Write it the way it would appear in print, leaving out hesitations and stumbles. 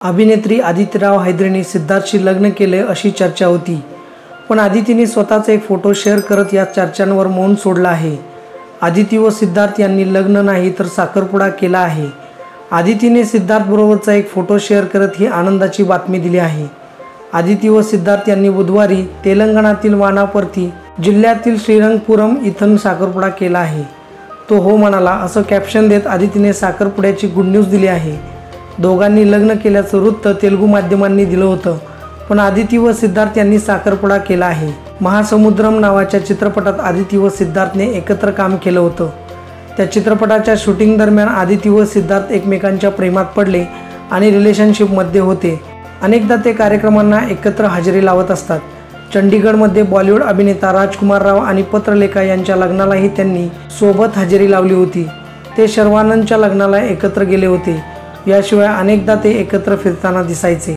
अभिनेत्री आदिती राव हैदरेने सिद्धार्थशी लग्न केले अशी चर्चा होती, पण आदितीने स्वतःचा एक फोटो शेअर करत या चर्चांवर मौन सोडलं आहे। आदिती व सिद्धार्थ यांनी लग्न नाही तर साखरपुडा केला आहे। आदितीने सिद्धार्थबरोबरचा एक फोटो शेअर करत ही आनंदाची बातमी दिली आहे। आदिती व सिद्धार्थ यांनी बुधवारी तेलंगणातील वानापर्ती जिल्ह्यातील श्रीरंगपुरम इथून साखरपुडा केला आहे। तो हो म्हणाला असं कॅप्शन देत आदितीने साखरपुड्याची गुड न्यूज दिली आहे। दोघांनी लग्न केल्याचं वृत्त तेलुगू माध्यमांनी दिलं होतं, पण आदिती व सिद्धार्थ यांनी साखरपुडा केला आहे। महासमुद्रम नावाच्या चित्रपटात आदिती व सिद्धार्थने एकत्र काम केलं होतं। त्या चित्रपटाच्या शूटिंग दरम्यान आदिती व सिद्धार्थ एकमेकांच्या प्रेमात पडले आणि रिलेशनशिपमध्ये होते। अनेकदा ते कार्यक्रमांना एकत्र हजेरी लावत असतात। चंडीगडमध्ये बॉलिवूड अभिनेता राजकुमार राव आणि पत्रलेखा यांच्या लग्नालाही त्यांनी सोबत हजेरी लावली होती। ते शर्वानंदच्या लग्नाला एकत्र गेले होते। याशिवाय अनेकदा ते एकत्र फिरताना दिसायचे।